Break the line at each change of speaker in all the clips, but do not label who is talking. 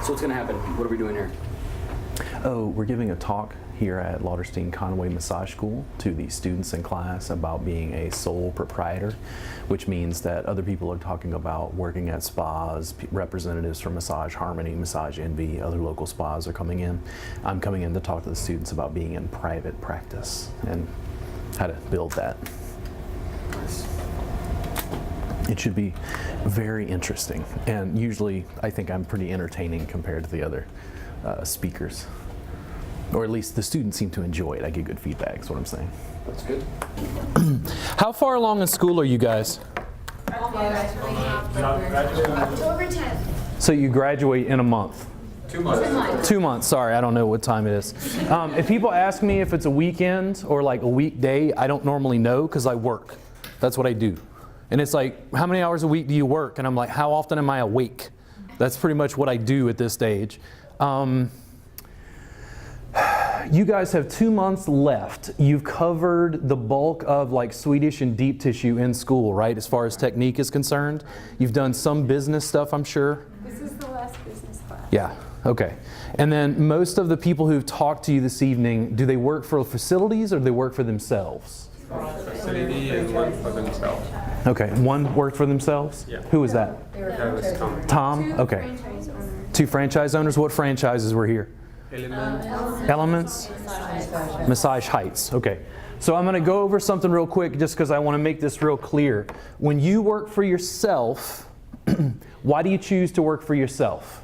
So what's going to happen? What are we doing here?
Oh, we're giving a talk here at Lauterstein Conway Massage School to the students in class about being a sole proprietor, which means that other people are talking about working at spas. Representatives from Massage Harmony, Massage Envy, other local spas are coming in. I'm coming in to talk to the students about being in private practice and how to build that. It should be very interesting, and usually I think I'm pretty entertaining compared to the other speakers. Or at least the students seem to enjoy it. I get good feedback, is what I'm saying.
That's good.
How far along in school are you guys?
October 10th.
So you graduate in a month?
2 months.
2 months, sorry, I don't know what time it is. If people ask me if it's a weekend or like a weekday, I don't normally know because I work. That's what I do. And it's like, how many hours a week do you work? And I'm like, how often am I awake? That's pretty much what I do at this stage. You guys have 2 months left. You've covered the bulk of like Swedish and deep tissue in school, right? As far as technique is concerned. You've done some business stuff, I'm sure.
This is the last business class.
Yeah, okay. And then most of the people who've talked to you this evening, do they work for facilities or do they work for themselves?
Facility and one for themselves.
Okay, one worked for themselves?
Yeah.
Who was that?
That was Tom.
Tom? Okay.
Franchise owners.
2 franchise owners. What franchises were here? Elements? Massage Heights. Okay. So I'm going to go over something real quick just because I want to make this real clear. When you work for yourself, why do you choose to work for yourself?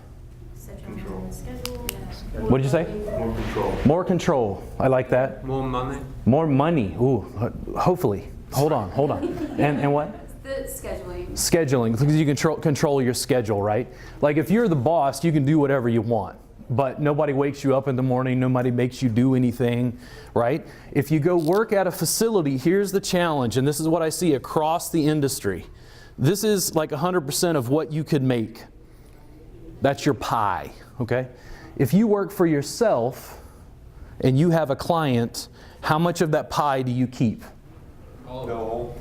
What did you say?
More control.
More control. I like that.
More money.
More money. Ooh, hopefully. Hold on. And what?
The scheduling.
Scheduling, because you control your schedule, right? Like if you're the boss, you can do whatever you want. But nobody wakes you up in the morning, nobody makes you do anything, right? If you go work at a facility, here's the challenge, and this is what I see across the industry. This is like 100% of what you could make. That's your pie, okay? If you work for yourself and you have a client, how much of that pie do you keep?
No.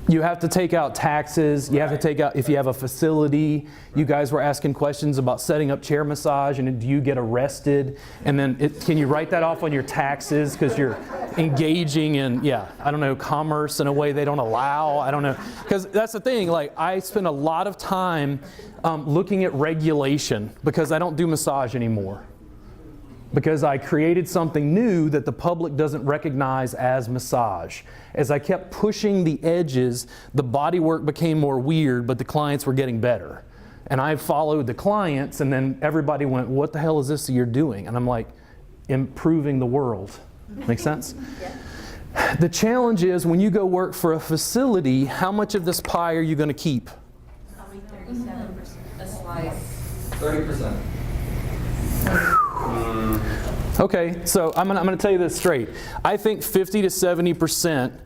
You have to take out taxes. You have to take out, if you have a facility, you guys were asking questions about setting up chair massage, and do you get arrested? And then can you write that off on your taxes because you're engaging in, I don't know, commerce in a way they don't allow? I don't know. Because that's the thing, like I spend a lot of time looking at regulation because I don't do massage anymore. Because I created something new that the public doesn't recognize as massage. As I kept pushing the edges, the body work became more weird, but the clients were getting better. And I followed the clients, and then everybody went, what the hell is this that you're doing? And I'm like, improving the world. Make sense? Yeah. The challenge is when you go work for a facility, how much of this pie are you going to keep?
Probably 37%. A slice.
30%.
Okay, so I'm gonna tell you this straight. I think 50 to 70%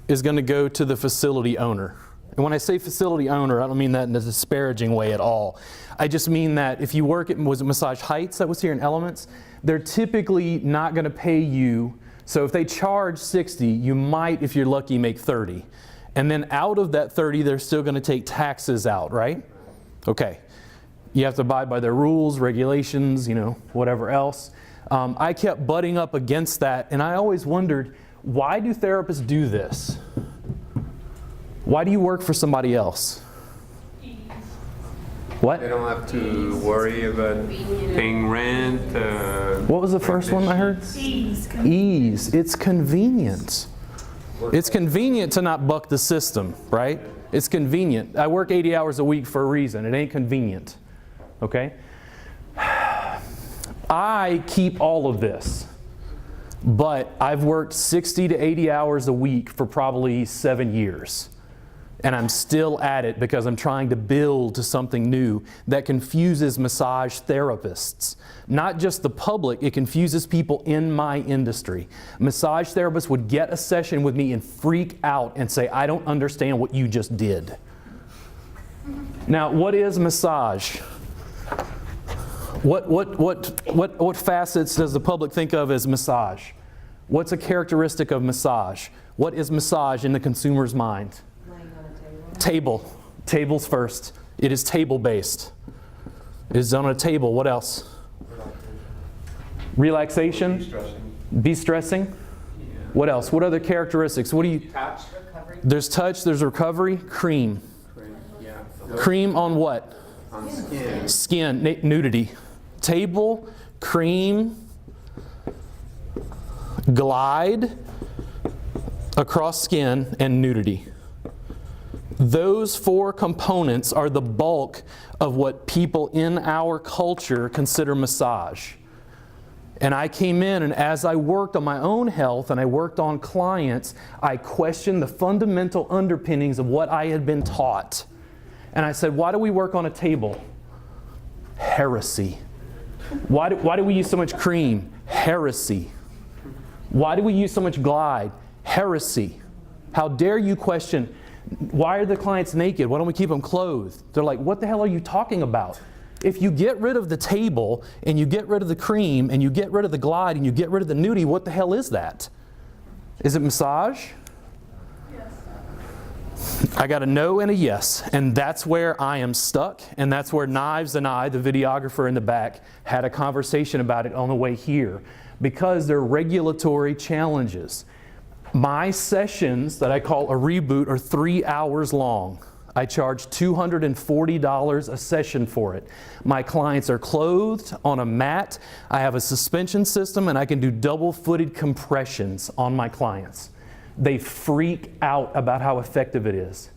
is going to go to the facility owner. And when I say facility owner, I don't mean that in a disparaging way at all. I just mean that if you work at, was it Massage Heights that was here in Elements? They're typically not going to pay you. So if they charge 60, you might, if you're lucky, make 30. And then out of that 30, they're still going to take taxes out, right? Okay. You have to abide by their rules, regulations, whatever else. I kept butting up against that, and I always wondered, why do therapists do this? Why do you work for somebody else? What?
They don't have to worry about paying rent.
What was the first one I heard? Ease. It's convenient. It's convenient to not buck the system, right? It's convenient. I work 80 hours a week for a reason. It ain't convenient. Okay? I keep all of this, but I've worked 60 to 80 hours a week for probably 7 years. And I'm still at it because I'm trying to build to something new that confuses massage therapists. Not just the public, it confuses people in my industry. Massage therapists would get a session with me and freak out and say, I don't understand what you just did. Now, what is massage? What facets does the public think of as massage? What's a characteristic of massage? What is massage in the consumer's mind?
Lying on a table.
Table. Tables first. It is table-based. is on a table. What else? Relaxation? De-stressing? What else? What other characteristics? What do you...
Touch.
There's touch, there's recovery, cream.
Yeah.
Cream on what?
On skin.
Skin, nudity. Table, cream, glide across skin, and nudity. Those 4 components are the bulk of what people in our culture consider massage. And I came in, and as I worked on my own health and I worked on clients, I questioned the fundamental underpinnings of what I had been taught. And I said, why do we work on a table? Heresy. Why do we use so much cream? Heresy. Why do we use so much glide? Heresy. How dare you question, why are the clients naked? Why don't we keep them clothed? They're like, what the hell are you talking about? If you get rid of the table, and you get rid of the cream, and you get rid of the glide, and you get rid of the nudity, what the hell is that? Is it massage? Yes. I got a no and a yes, and that's where I am stuck, and that's where Knives and I, the videographer in the back, had a conversation about it on the way here, because there are regulatory challenges. My sessions that I call a reboot are 3 hours long. I charge $240 a session for it. My clients are clothed on a mat. I have a suspension system, and I can do double-footed compressions on my clients. They freak out about how effective it is.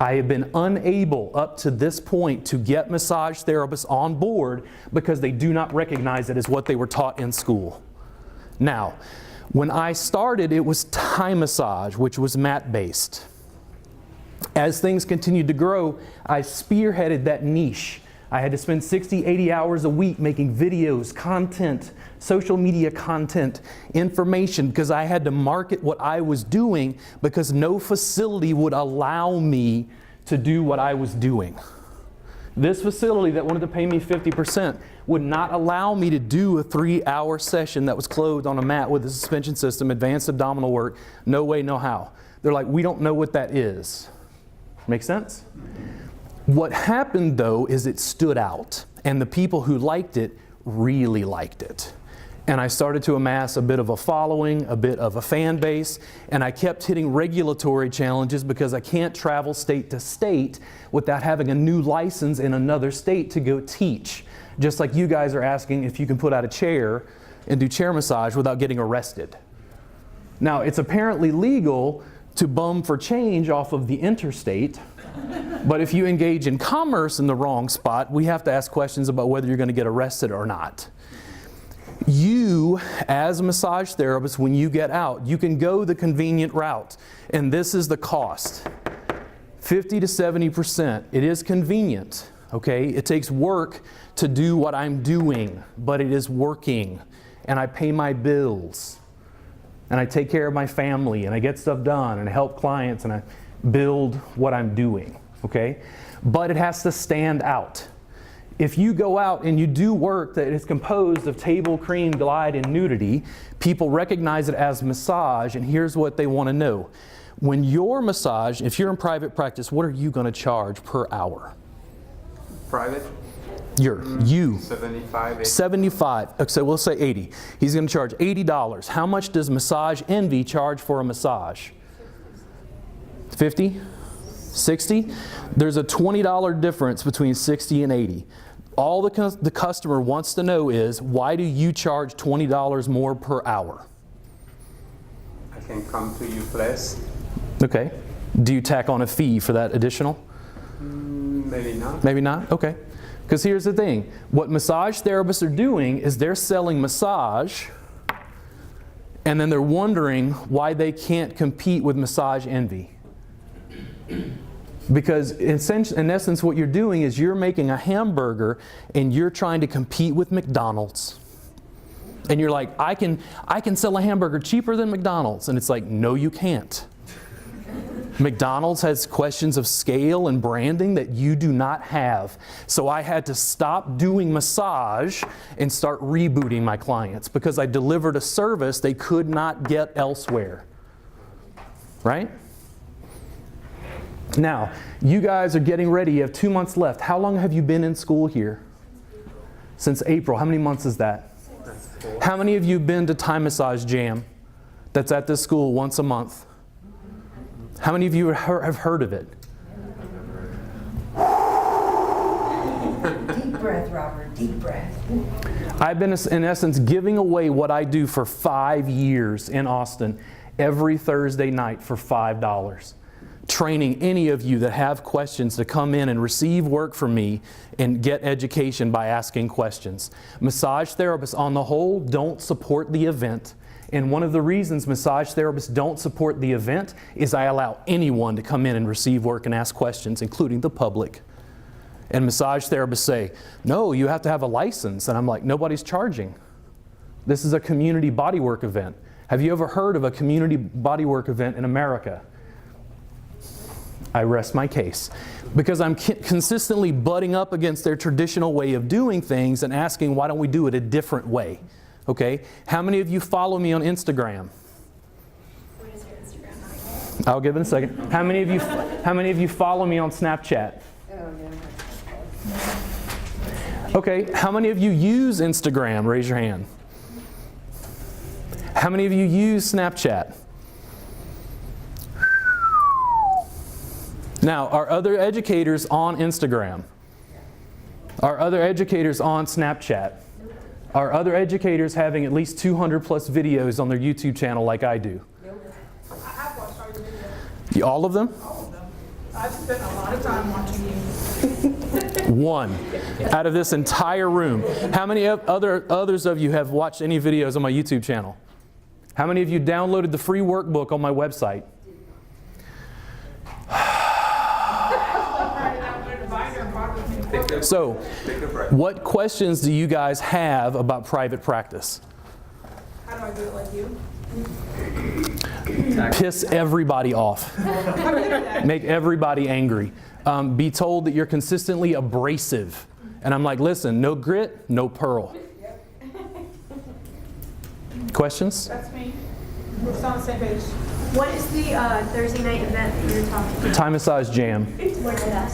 I have been unable up to this point to get massage therapists on board because they do not recognize it as what they were taught in school. Now, when I started, it was Thai massage, which was mat-based. As things continued to grow, I spearheaded that niche. I had to spend 60, 80 hours a week making videos, content, social media content, information, because I had to market what I was doing because no facility would allow me to do what I was doing. This facility that wanted to pay me 50% would not allow me to do a 3-hour session that was clothed on a mat with a suspension system, advanced abdominal work, no way, no how. They're like, we don't know what that is. Make sense? What happened though is it stood out, and the people who liked it really liked it. And I started to amass a bit of a following, a bit of a fan base, and I kept hitting regulatory challenges because I can't travel state to state without having a new license in another state to go teach. Just like you guys are asking if you can put out a chair and do chair massage without getting arrested. Now, it's apparently legal to bum for change off of the interstate, but if you engage in commerce in the wrong spot, we have to ask questions about whether you're going to get arrested or not. You, as a massage therapist, when you get out, you can go the convenient route, and this is the cost. 50 to 70%. It is convenient, okay? It takes work to do what I'm doing, but it is working, and I pay my bills. And I take care of my family, and I get stuff done, and I help clients, and I build what I'm doing, okay? But it has to stand out. If you go out and you do work that is composed of table, cream, glide, and nudity, people recognize it as massage, and here's what they want to know. When your massage, if you're in private practice, what are you going to charge per hour?
Private?
You.
75, 80.
75, so we'll say 80. He's going to charge $80. How much does Massage Envy charge for a massage? 50? 60? There's a $20 difference between 60 and 80. All the customer wants to know is, why do you charge $20 more per hour?
I can come to you, please.
Okay. Do you tack on a fee for that additional?
Maybe not.
Maybe not? Okay. Because here's the thing. What massage therapists are doing is they're selling massage, and then they're wondering why they can't compete with Massage Envy. Because in essence what you're doing is you're making a hamburger and you're trying to compete with McDonald's. And you're like, I can sell a hamburger cheaper than McDonald's. And it's like, no, you can't. McDonald's has questions of scale and branding that you do not have. So I had to stop doing massage and start rebooting my clients because I delivered a service they could not get elsewhere. Right? Now, you guys are getting ready. You have 2 months left. How long have you been in school here? Since April. How many months is that? How many of you have been to Thai Massage Jam that's at this school once a month? How many of you have heard of it?
Deep breath, Robert, deep breath.
I've been, in essence, giving away what I do for 5 years in Austin every Thursday night for $5. Training any of you that have questions to come in and receive work from me and get education by asking questions. Massage therapists on the whole don't support the event. And one of the reasons massage therapists don't support the event is I allow anyone to come in and receive work and ask questions, including the public. And massage therapists say, no, you have to have a license. And I'm like, nobody's charging. This is a community bodywork event. Have you ever heard of a community bodywork event in America? I rest my case. Because I'm consistently butting up against their traditional way of doing things and asking, why don't we do it a different way? Okay? How many of you follow me on Instagram?
What is your Instagram?
I'll give it a second. How many of you follow me on Snapchat? Okay, how many of you use Instagram? Raise your hand. How many of you use Snapchat? Now, are other educators on Instagram? Are other educators on Snapchat? Are other educators having at least 200 plus videos on their YouTube channel like I do?
I have watched all your videos.
All of them?
All of them. I've spent a lot of time watching you.
One out of this entire room. How many others of you have watched any videos on my YouTube channel? How many of you downloaded the free workbook on my website? So, what questions do you guys have about private practice?
How do I do it like you?
Piss everybody off. Make everybody angry. Be told that you're consistently abrasive. And I'm like, listen, no grit, no pearl. Questions?
That's me. We're still on the same page.
What is the Thursday night event that you're talking about?
Thai Massage Jam.
What is that?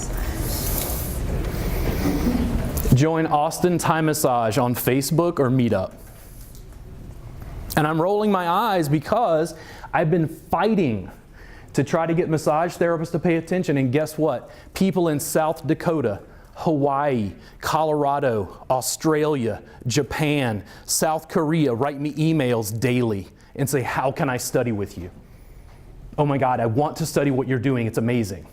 Join Austin Thai Massage on Facebook or Meetup. And I'm rolling my eyes because I've been fighting to try to get massage therapists to pay attention. And guess what? People in South Dakota, Hawaii, Colorado, Australia, Japan, South Korea write me emails daily and say, how can I study with you? Oh my God, I want to study what you're doing. It's amazing.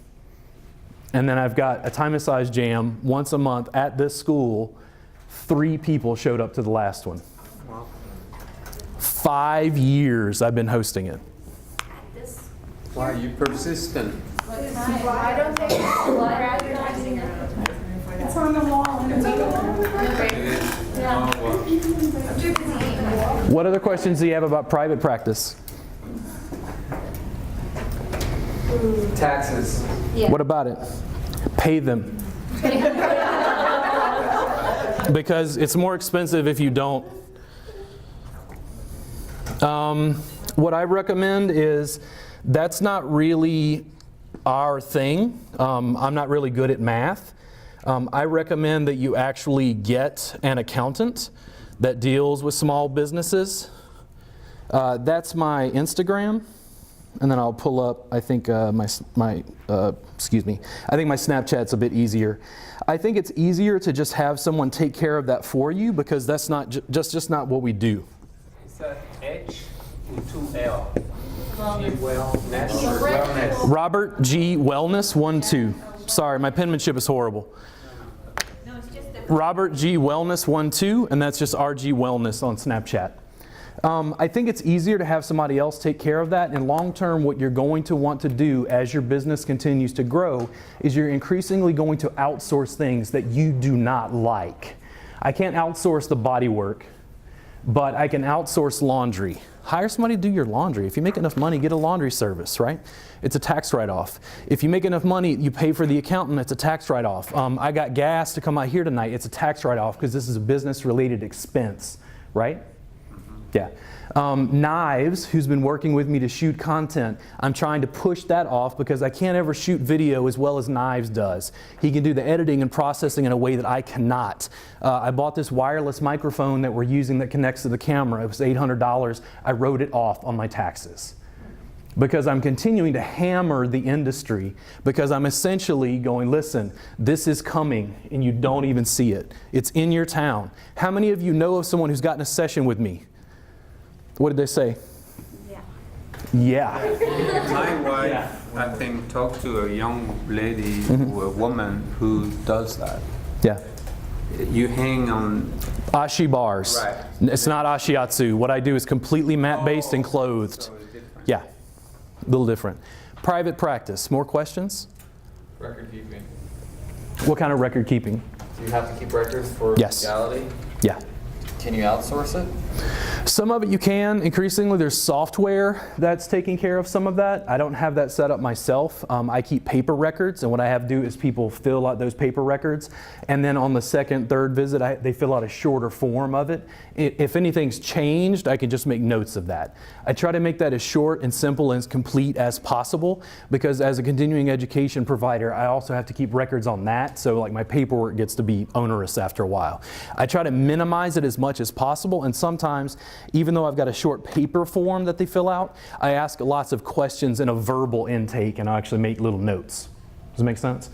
And then I've got a Thai Massage Jam once a month at this school. 3 people showed up to the last one.
Wow.
5 years I've been hosting it.
Why are you persistent?
Why don't they advertising it?
It's on the wall. It's on the wall.
What other questions do you have about private practice?
Taxes.
What about it? Pay them. Because it's more expensive if you don't. What I recommend is, that's not really our thing. I'm not really good at math. I recommend that you actually get an accountant that deals with small businesses. That's my Instagram. And then I'll pull up, I think I think my Snapchat's a bit easier. I think it's easier to just have someone take care of that for you, because that's not just not what we do.
It's a H with 2 L. Wellness.
Robert G. Wellness 12. Sorry, my penmanship is horrible. Robert G. Wellness 12, and that's just RG Wellness on Snapchat. I think it's easier to have somebody else take care of that, and long term what you're going to want to do as your business continues to grow is you're increasingly going to outsource things that you do not like. I can't outsource the body work, but I can outsource laundry. Hire somebody to do your laundry. If you make enough money, get a laundry service, right? It's a tax write-off. If you make enough money, you pay for the accountant, it's a tax write-off. I got gas to come out here tonight, it's a tax write-off because this is a business-related expense, right? Yeah. Knives, who's been working with me to shoot content, I'm trying to push that off because I can't ever shoot video as well as Knives does. He can do the editing and processing in a way that I cannot. I bought this wireless microphone that we're using that connects to the camera. It was $800. I wrote it off on my taxes because I'm continuing to hammer the industry, because I'm essentially going, listen, this is coming and you don't even see it. It's in your town. How many of you know of someone who's gotten a session with me? What did they say? Yeah.
My wife, I think, talked to a young lady, or a woman who does that.
Yeah.
You hang on.
Ashi bars.
Right.
It's not ashiatsu. What I do is completely mat-based and clothed.
So it's different.
Yeah. A little different. Private practice. More questions?
Record keeping.
What kind of record keeping?
Do you have to keep records for
Yes.
legality?
Yeah.
Can you outsource it?
Some of it you can. Increasingly, there's software that's taking care of some of that. I don't have that set up myself. I keep paper records, and what I have to do is people fill out those paper records, and then on the second, third visit, they fill out a shorter form of it. If anything's changed, I can just make notes of that. I try to make that as short and simple and as complete as possible, because as a continuing education provider, I also have to keep records on that, so like my paperwork gets to be onerous after a while. I try to minimize it as much as possible, and sometimes, even though I've got a short paper form that they fill out, I ask lots of questions in a verbal intake, and I actually make little notes. Does it make sense?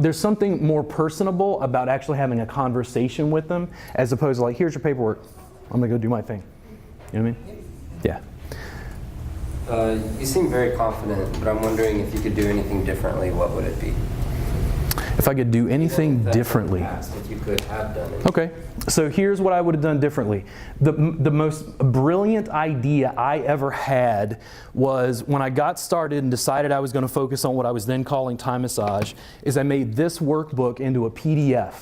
There's something more personable about actually having a conversation with them, as opposed to like, here's your paperwork, I'm gonna go do my thing. You know what I mean? Yeah.
You seem very confident, but I'm wondering if you could do anything differently, what would it be?
If I could do anything differently.
If you could have done it.
Okay, so here's what I would have done differently. The most brilliant idea I ever had was when I got started and decided I was going to focus on what I was then calling Thai massage, is I made this workbook into a PDF,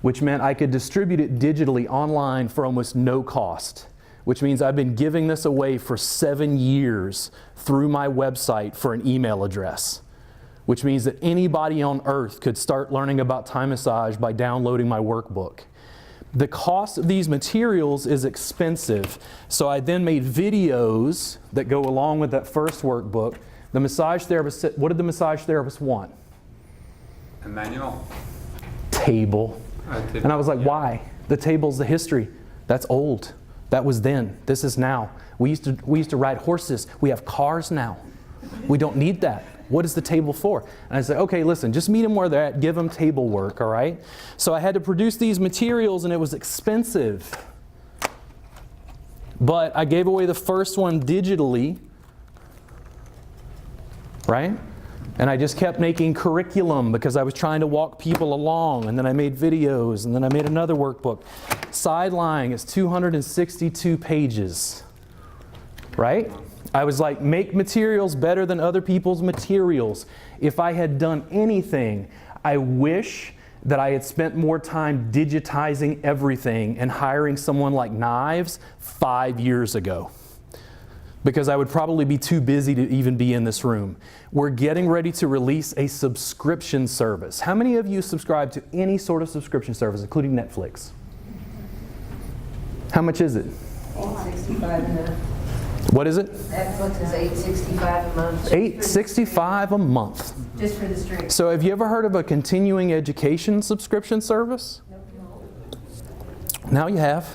which meant I could distribute it digitally online for almost no cost, which means I've been giving this away for 7 years through my website for an email address, which means that anybody on earth could start learning about Thai massage by downloading my workbook. The cost of these materials is expensive, so I then made videos that go along with that first workbook. The massage therapist said, what did the massage therapist want?
A manual.
Table. And I was like, why? The table's the history. That's old. That was then. This is now. We used to ride horses. We have cars now. We don't need that. What is the table for? And I said, okay, listen, just meet them where they're at, give them table work, all right? So I had to produce these materials, and it was expensive. But I gave away the first one digitally, right? And I just kept making curriculum because I was trying to walk people along, and then I made videos, and then I made another workbook. Sideline is 262 pages, right? I was like, make materials better than other people's materials. If I had done anything, I wish that I had spent more time digitizing everything and hiring someone like Knives 5 years ago, because I would probably be too busy to even be in this room. We're getting ready to release a subscription service. How many of you subscribe to any sort of subscription service, including Netflix? How much is it?
$8.65 a month.
What is it?
Netflix is $8.65 a month.
$8.65 a month.
Just for the stream.
So have you ever heard of a continuing education subscription service? Now you have.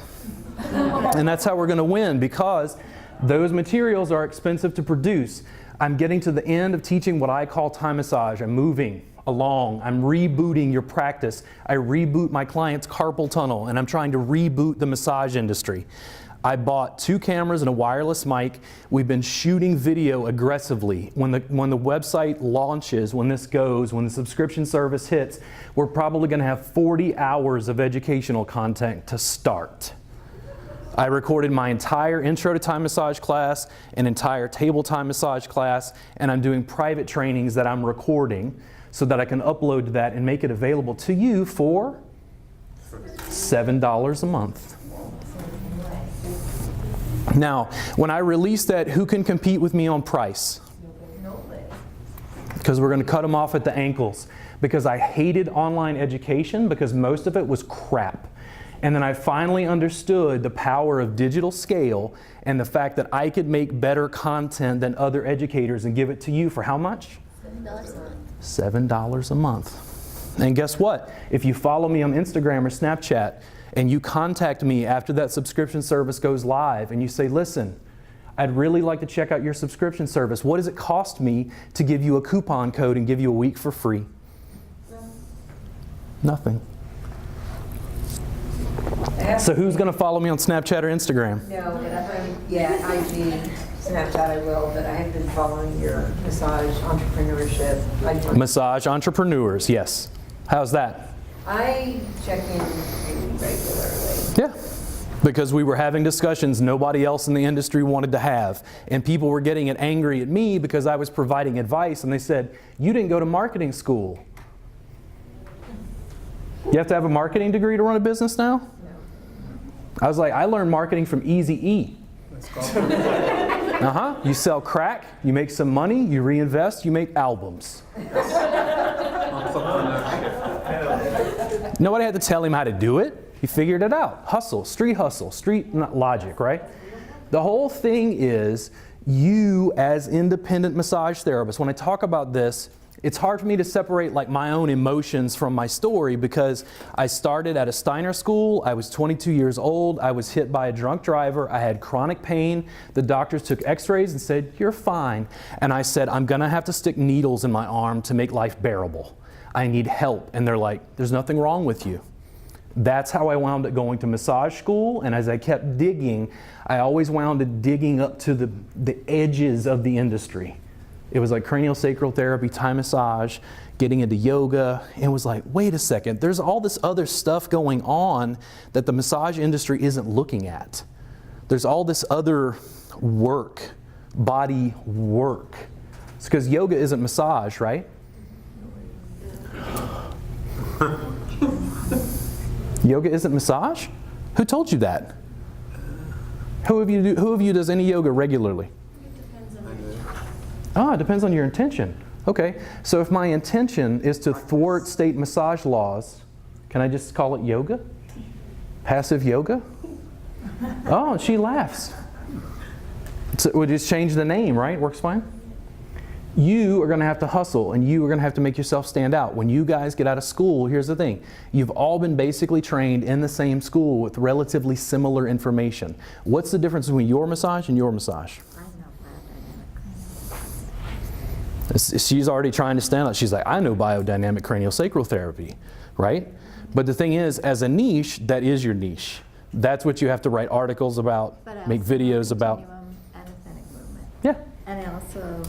And that's how we're going to win, because those materials are expensive to produce. I'm getting to the end of teaching what I call Thai massage. I'm moving along. I'm rebooting your practice. I reboot my client's carpal tunnel, and I'm trying to reboot the massage industry. I bought 2 cameras and a wireless mic. We've been shooting video aggressively. When the website launches, when this goes, when the subscription service hits, we're probably going to have 40 hours of educational content to start. I recorded my entire intro to Thai massage class, an entire table Thai massage class, and I'm doing private trainings that I'm recording so that I can upload that and make it available to you for $7 a month. Now, when I release that, who can compete with me on price? Because we're going to cut them off at the ankles. Because I hated online education, because most of it was crap. And then I finally understood the power of digital scale and the fact that I could make better content than other educators and give it to you for how much? $7 a month. And guess what? If you follow me on Instagram or Snapchat and you contact me after that subscription service goes live and you say, listen, I'd really like to check out your subscription service. What does it cost me to give you a coupon code and give you a week for free? Nothing. So who's going to follow me on Snapchat or Instagram?
No, but IG, Snapchat I will, but I have been following your massage entrepreneurship.
Massage entrepreneurs, yes. How's that?
I check in pretty regularly.
Yeah. Because we were having discussions nobody else in the industry wanted to have. And people were getting angry at me because I was providing advice. And they said, you didn't go to marketing school. You have to have a marketing degree to run a business now?
No.
I was like, I learned marketing from Easy-E. You sell crack, you make some money, you reinvest, you make albums. Nobody had to tell him how to do it. He figured it out. Hustle, street logic, right? The whole thing is you as independent massage therapists, when I talk about this, it's hard for me to separate like my own emotions from my story because I started at a Steiner school. I was 22 years old. I was hit by a drunk driver. I had chronic pain. The doctors took x-rays and said, you're fine. And I said, I'm gonna have to stick needles in my arm to make life bearable. I need help. And they're like, there's nothing wrong with you. That's how I wound up going to massage school. And as I kept digging, I always wound up digging up to the edges of the industry. It was like craniosacral therapy, Thai massage, getting into yoga. And it was like, wait a second, there's all this other stuff going on that the massage industry isn't looking at. There's all this other work, body work. It's because yoga isn't massage, right? Yoga isn't massage? Who told you that? Who of you does any yoga regularly? It depends on your intention. Okay, so if my intention is to thwart state massage laws, can I just call it yoga? Passive yoga? Oh, she laughs. So we'll just change the name, right? Works fine? You are going to have to hustle and you are going to have to make yourself stand out. When you guys get out of school, here's the thing. You've all been basically trained in the same school with relatively similar information. What's the difference between your massage and your massage? She's already trying to stand out. She's like, I know biodynamic craniosacral therapy, right? But the thing is, as a niche, that is your niche. That's what you have to write articles about, make videos about.
And authentic movement.
Yeah.
And also,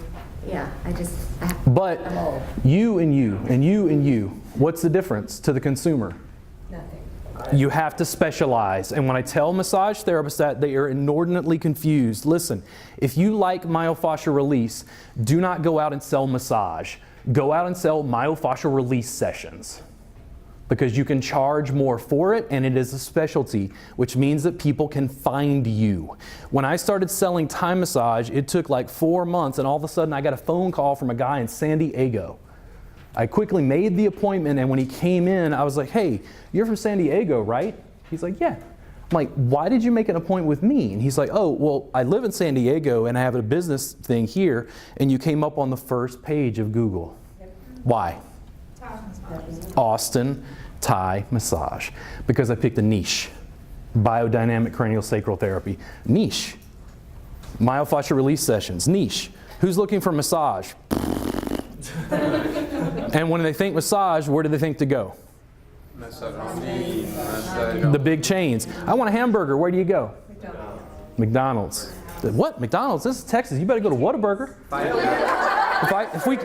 But you and you and you and you, what's the difference to the consumer?
Nothing.
You have to specialize. And when I tell massage therapists that, they are inordinately confused. Listen, if you like myofascial release, do not go out and sell massage. Go out and sell myofascial release sessions. Because you can charge more for it and it is a specialty, which means that people can find you. When I started selling Thai massage, it took like 4 months and all of a sudden I got a phone call from a guy in San Diego. I quickly made the appointment and when he came in, I was like, hey, you're from San Diego, right? He's like, yeah. I'm like, why did you make an appointment with me? And he's like, oh, well, I live in San Diego and I have a business thing here and you came up on the first page of Google. Why? Austin Thai massage. Because I picked a niche. Biodynamic craniosacral therapy. Niche. Myofascial release sessions. Niche. Who's looking for massage? And when they think massage, where do they think to go? The big chains. I want a hamburger. Where do you go? McDonald's. What? McDonald's? This is Texas. You better go to Whataburger.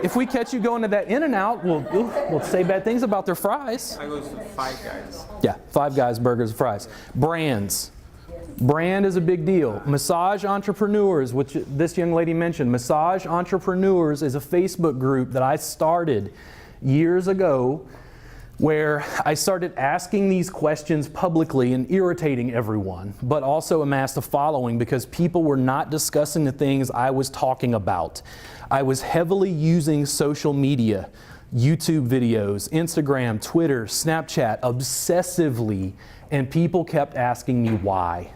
If we catch you going to that In-N-Out, we'll say bad things about their fries.
I go to Five Guys.
Yeah, Five Guys burgers, fries. Brands. Brand is a big deal. Massage Entrepreneurs, which this young lady mentioned. Massage Entrepreneurs is a Facebook group that I started years ago where I started asking these questions publicly and irritating everyone, but also amassed a following because people were not discussing the things I was talking about. I was heavily using social media YouTube videos, Instagram, Twitter, Snapchat, obsessively, and people kept asking me why.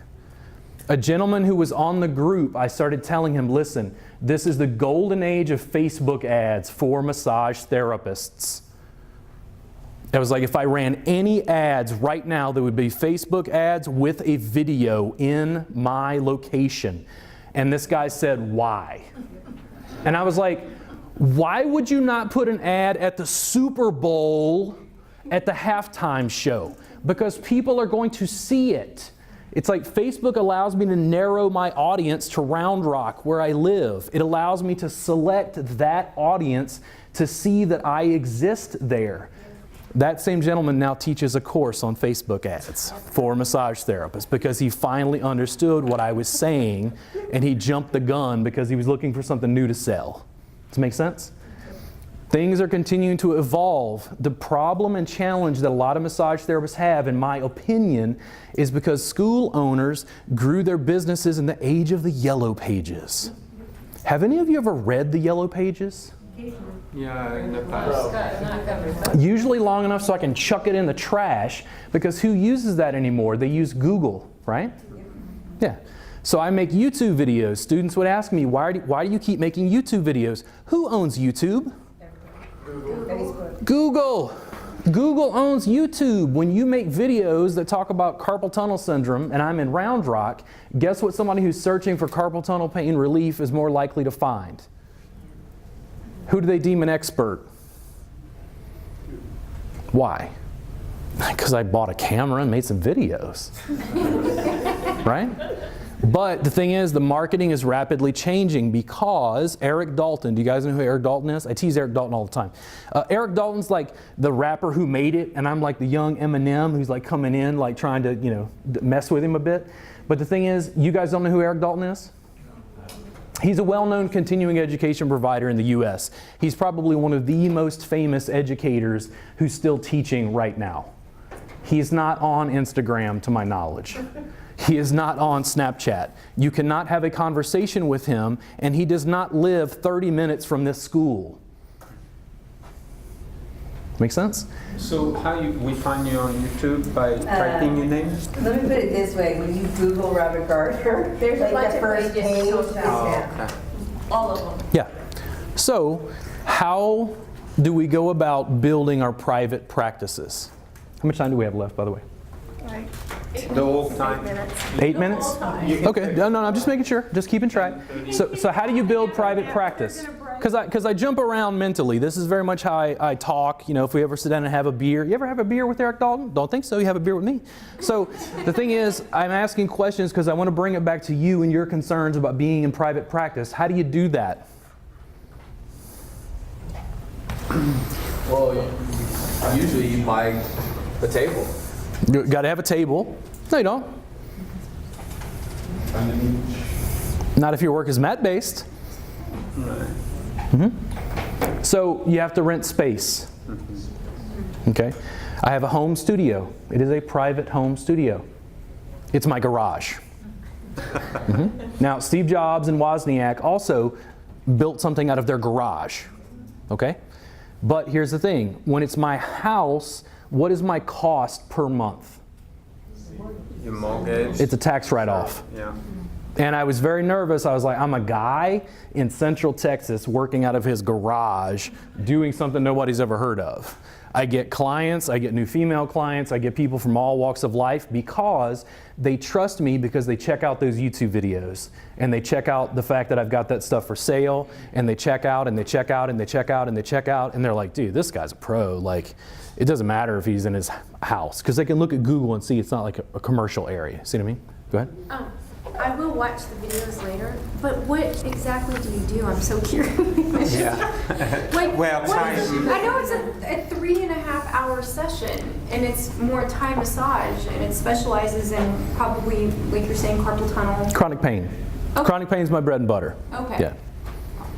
A gentleman who was on the group, I started telling him, listen, this is the golden age of Facebook ads for massage therapists. I was like, if I ran any ads right now, there would be Facebook ads with a video in my location. And this guy said, why? And I was like, why would you not put an ad at the Super Bowl at the halftime show? Because people are going to see it. It's like Facebook allows me to narrow my audience to Round Rock, where I live. It allows me to select that audience to see that I exist there. That same gentleman now teaches a course on Facebook ads for massage therapists because he finally understood what I was saying and he jumped the gun because he was looking for something new to sell. Does it make sense? Things are continuing to evolve. The problem and challenge that a lot of massage therapists have, in my opinion, is because school owners grew their businesses in the age of the Yellow Pages. Have any of you ever read the Yellow Pages?
Yeah, in the past.
Usually long enough so I can chuck it in the trash, because who uses that anymore? They use Google, right? Yeah. So I make YouTube videos. Students would ask me, why do you keep making YouTube videos? Who owns YouTube?
Facebook.
Google. Google owns YouTube. When you make videos that talk about carpal tunnel syndrome, and I'm in Round Rock, guess what somebody who's searching for carpal tunnel pain relief is more likely to find? Who do they deem an expert? Why? Because I bought a camera and made some videos. Right? But the thing is, the marketing is rapidly changing because Eric Dalton, do you guys know who Eric Dalton is? I tease Eric Dalton all the time. Eric Dalton's like the rapper who made it, and I'm like the young Eminem who's like coming in, like trying to, you know, mess with him a bit. But the thing is, you guys don't know who Eric Dalton is? He's a well-known continuing education provider in the U.S. He's probably one of the most famous educators who's still teaching right now. He's not on Instagram, to my knowledge. He is not on Snapchat. You cannot have a conversation with him, and he does not live 30 minutes from this school. Make sense?
So how we find you on YouTube by typing your name?
Let me put it this way, when you Google Robert Gardner,
There's a
like
bunch
the
of
first
pages
page
to
is
go
him.
Okay.
All of them.
Yeah. So, how do we go about building our private practices? How much time do we have left, by the way?
The whole time.
8 minutes? Okay, no, I'm just making sure, just keeping track. So how do you build private practice? Because I jump around mentally. This is very much how I talk. You know, if we ever sit down and have a beer. You ever have a beer with Eric Dalton? Don't think so. You have a beer with me. So the thing is, I'm asking questions because I want to bring it back to you and your concerns about being in private practice. How do you do that?
Well, usually you buy the table.
You got to have a table. No, you don't. Not if your work is mat-based. So you have to rent space. Okay. I have a home studio. It is a private home studio. It's my garage. Now, Steve Jobs and Wozniak also built something out of their garage. Okay. But here's the thing. When it's my house, what is my cost per month?
Your mortgage.
It's a tax write-off.
Yeah.
And I was very nervous. I was like, I'm a guy in Central Texas working out of his garage doing something nobody's ever heard of. I get clients, I get new female clients, I get people from all walks of life because they trust me because they check out those YouTube videos and they check out the fact that I've got that stuff for sale and they check out and they check out and they check out and they check out and they're like, dude, this guy's a pro. Like, it doesn't matter if he's in his house because they can look at Google and see it's not like a commercial area. See what I mean? Go ahead.
I will watch the videos later, but what exactly do you do? I'm so curious.
Yeah.
Like,
Well,
what is
time.
I know it's a 3.5-hour session, and it's more Thai massage, and it specializes in probably, like you're saying, carpal tunnel.
Chronic pain.
Okay.
Chronic pain is my bread and butter.
Okay.
Yeah.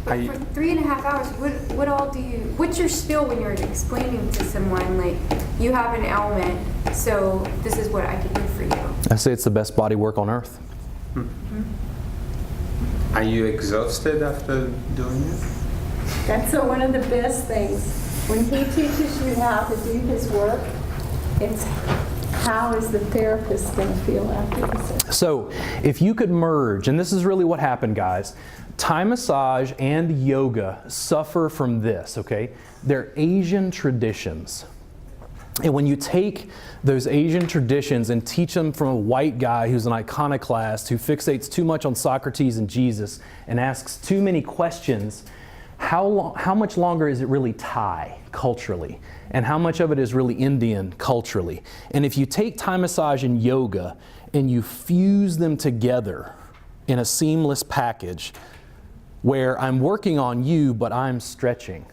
But for 3.5 hours, what all do you, what's your spiel when you're explaining to someone, like, you have an ailment, so this is what I can do for you?
I say it's the best body work on earth.
Are you exhausted after doing it?
That's one of the best things.
When he teaches you how to do his work, it's how is the therapist going to feel after the session?
So if you could merge, and this is really what happened, guys, Thai massage and yoga suffer from this, okay? They're Asian traditions. And when you take those Asian traditions and teach them from a white guy who's an iconoclast, who fixates too much on Socrates and Jesus and asks too many questions, how much longer is it really Thai culturally? And how much of it is really Indian culturally? And if you take Thai massage and yoga and you fuse them together in a seamless package where I'm working on you, but I'm stretching.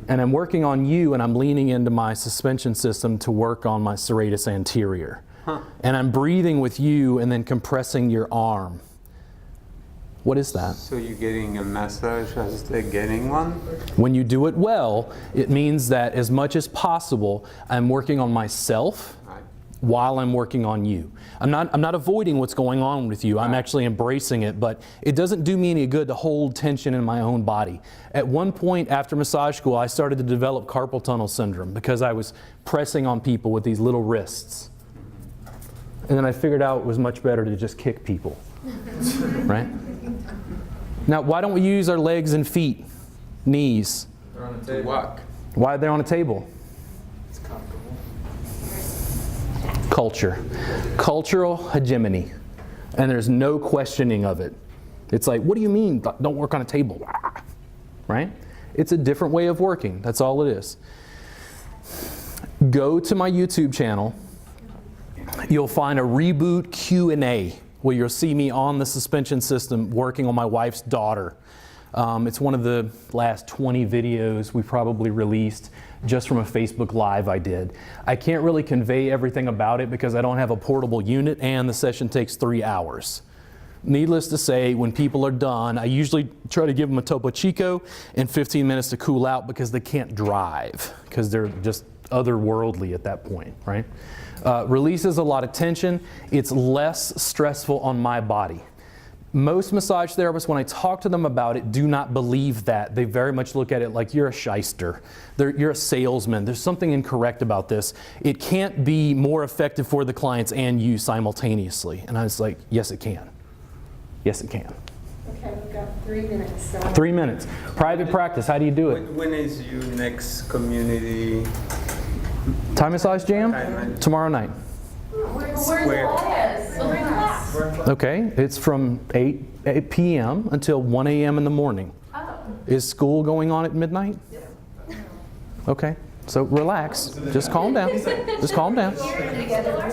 And I'm working on you and I'm leaning into my suspension system to work on my serratus anterior. And I'm breathing with you and then compressing your arm. What is that?
So you're getting a massage as they're getting one?
When you do it well, it means that as much as possible, I'm working on myself while I'm working on you. I'm not avoiding what's going on with you. I'm actually embracing it, but it doesn't do me any good to hold tension in my own body. At one point after massage school, I started to develop carpal tunnel syndrome because I was pressing on people with these little wrists. And then I figured out it was much better to just kick people, right? Now, why don't we use our legs and feet, knees?
They're on a table. Walk.
Why are they on a table?
It's comfortable.
Culture. Cultural hegemony. And there's no questioning of it. It's like, what do you mean, don't work on a table? Right? It's a different way of working. That's all it is. Go to my YouTube channel. You'll find a Reboot Q&A where you'll see me on the suspension system working on my wife's daughter. It's one of the last 20 videos we probably released just from a Facebook Live I did. I can't really convey everything about it because I don't have a portable unit and the session takes 3 hours. Needless to say, when people are done, I usually try to give them a Topo Chico and 15 minutes to cool out because they can't drive because they're just otherworldly at that point, right? Releases a lot of tension. It's less stressful on my body. Most massage therapists, when I talk to them about it, do not believe that. They very much look at it like you're a shyster. You're a salesman. There's something incorrect about this. It can't be more effective for the clients and you simultaneously. And I was like, yes, it can. Yes, it can.
Okay, we've got 3 minutes. So
3 minutes. Private practice, how do you do it?
When is your next community?
Thai massage jam? Tomorrow night.
Where?
Okay, it's from 8 p.m. until 1 a.m. in the morning. Is school going on at midnight? Okay, so relax. Just calm down. Just calm down.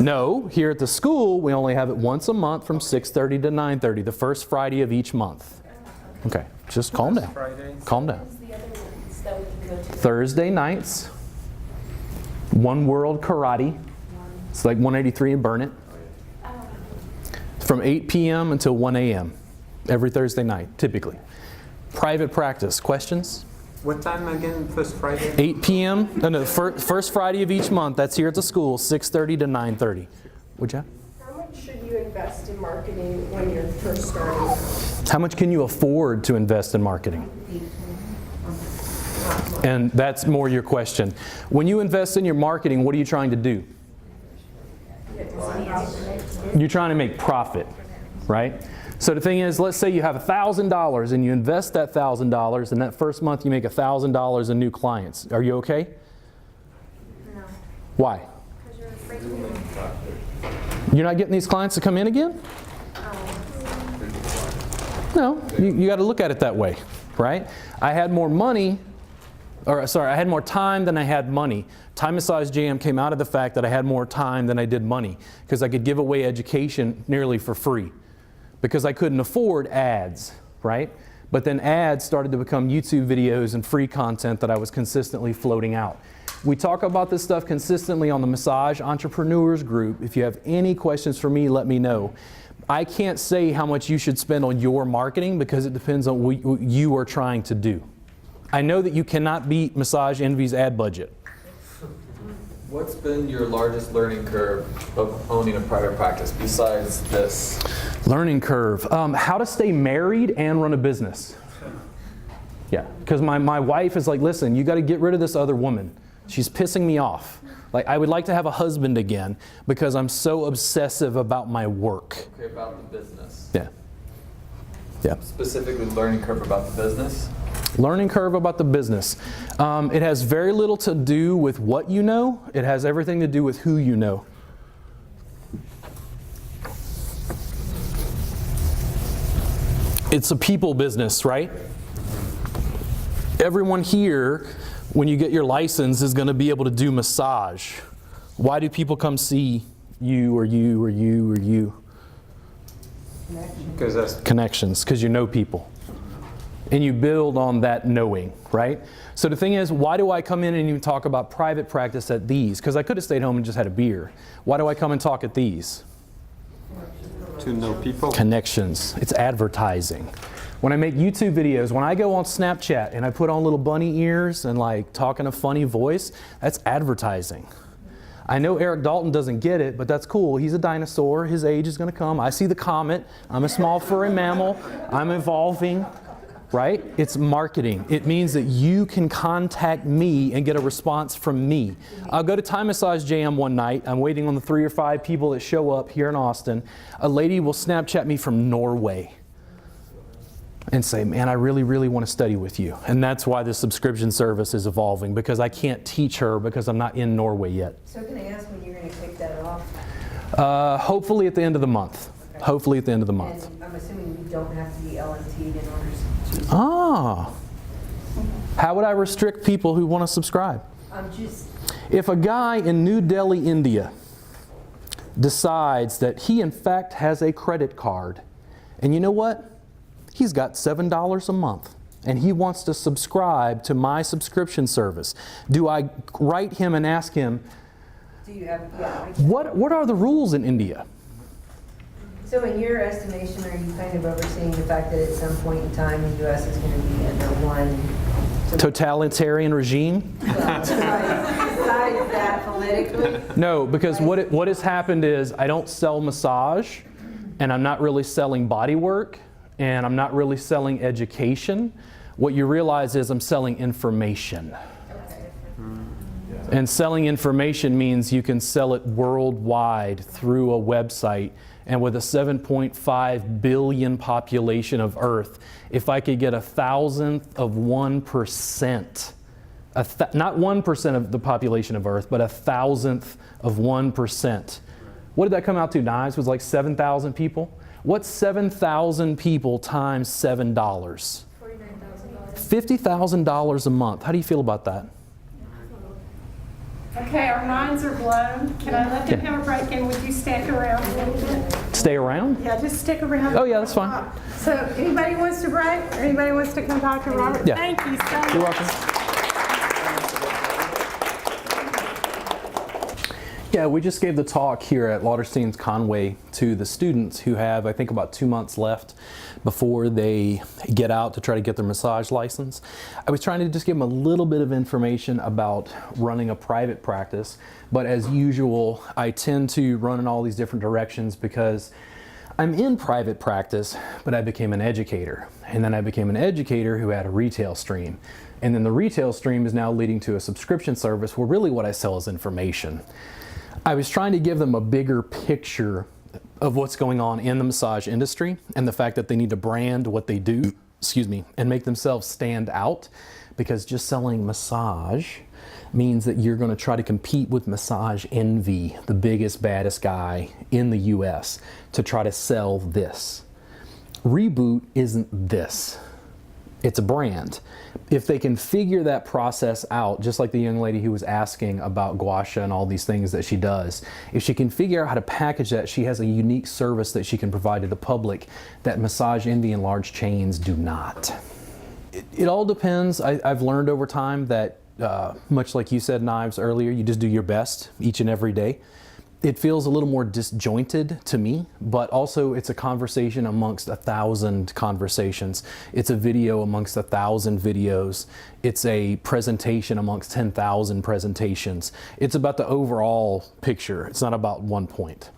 No, here at the school, we only have it once a month from 6:30 to 9:30, the first Friday of each month. Okay, just calm down. Calm down. Thursday nights, One World Karate. It's like 183 and Burn It. From 8 p.m. until 1 a.m. every Thursday night, typically. Private practice. Questions?
What time again, first Friday?
8 p.m. No, first Friday of each month. That's here at the school, 6:30 to 9:30. Would you?
How much should you invest in marketing when you're first starting?
How much can you afford to invest in marketing? And that's more your question. When you invest in your marketing, what are you trying to do? You're trying to make profit, right? So the thing is, let's say you have $1,000 and you invest that $1,000 and that first month you make $1,000 in new clients. Are you okay?
No.
Why?
Because you're afraid to lose.
You're not getting these clients to come in again? No, you got to look at it that way, right? I had more money, I had more time than I had money. Thai Massage Jam came out of the fact that I had more time than I did money because I could give away education nearly for free because I couldn't afford ads, right? But then ads started to become YouTube videos and free content that I was consistently floating out. We talk about this stuff consistently on the Massage Entrepreneurs group. If you have any questions for me, let me know. I can't say how much you should spend on your marketing because it depends on what you are trying to do. I know that you cannot beat Massage Envy's ad budget.
What's been your largest learning curve of owning a private practice besides this?
Learning curve. How to stay married and run a business. Yeah, because my wife is like, listen, you got to get rid of this other woman. She's pissing me off. Like, I would like to have a husband again because I'm so obsessive about my work.
Okay, about the business.
Yeah. Yeah.
Specifically, learning curve about the business.
Learning curve about the business. It has very little to do with what you know. It has everything to do with who you know. It's a people business, right? Everyone here, when you get your license, is going to be able to do massage. Why do people come see you or you or you or you?
Because that's
Connections, because you know people. And you build on that knowing, right? So the thing is, why do I come in and even talk about private practice at these? Because I could have stayed home and just had a beer. Why do I come and talk at these?
to know people.
Connections. It's advertising. When I make YouTube videos, when I go on Snapchat and I put on little bunny ears and like talk in a funny voice, that's advertising. I know Eric Dalton doesn't get it, but that's cool. He's a dinosaur. His age is going to come. I see the comet. I'm a small furry mammal. I'm evolving, right? It's marketing. It means that you can contact me and get a response from me. I'll go to Thai Massage Jam one night. I'm waiting on the 3 or 5 people that show up here in Austin. A lady will Snapchat me from Norway and say, man, I really, really want to study with you. And that's why the subscription service is evolving, because I can't teach her because I'm not in Norway yet.
So can I ask when you're going to kick that off?
Hopefully at the end of the month.
Okay.
Hopefully at the end of the month.
And I'm assuming you don't have to be LNT'd in order to...
Ah. How would I restrict people who want to subscribe? If a guy in New Delhi, India decides that he in fact has a credit card, and you know what? He's got $7 a month, and he wants to subscribe to my subscription service. Do I write him and ask him,
Do you have... Yeah.
what are the rules in India?
So in your estimation, are you kind of overseeing the fact that at some point in time the U.S. is going to be under one...
Totalitarian regime?
Well, besides that politically?
No, because what has happened is I don't sell massage, and I'm not really selling body work, and I'm not really selling education. What you realize is I'm selling information. And selling information means you can sell it worldwide through a website. And with a 7.5 billion population of Earth, if I could get 1,000th of 1%, not 1% of the population of Earth, but 1,000th of 1%. What did that come out to, Knives? It was like 7,000 people? What's 7,000 people times $7? $49,000. $50,000 a month. How do you feel about that?
Okay, our minds are blown. Can I let them have a break, and would you stick around a little bit?
Stay around?
Yeah, just stick around.
Oh yeah, that's fine.
So anybody wants to break, or anybody wants to come talk to Robert?
Yeah.
Thank you so much.
You're welcome. Yeah, we just gave the talk here at Lauterstein Conway to the students who have, I think, about 2 months left before they get out to try to get their massage license. I was trying to just give them a little bit of information about running a private practice, but as usual, I tend to run in all these different directions because I'm in private practice, but I became an educator. And then I became an educator who had a retail stream. And then the retail stream is now leading to a subscription service where really what I sell is information. I was trying to give them a bigger picture of what's going on in the massage industry and the fact that they need to brand what they do, and make themselves stand out, because just selling massage means that you're going to try to compete with Massage Envy, the biggest, baddest guy in the US, to try to sell this. Reboot isn't this. It's a brand. If they can figure that process out, just like the young lady who was asking about gua sha and all these things that she does, if she can figure out how to package that, she has a unique service that she can provide to the public that Massage Envy and large chains do not. It all depends. I've learned over time that, much like you said, Knives, earlier, you just do your best each and every day. It feels a little more disjointed to me, but also it's a conversation amongst 1,000 conversations. It's a video amongst 1,000 videos. It's a presentation amongst 10,000 presentations. It's about the overall picture. It's not about one point.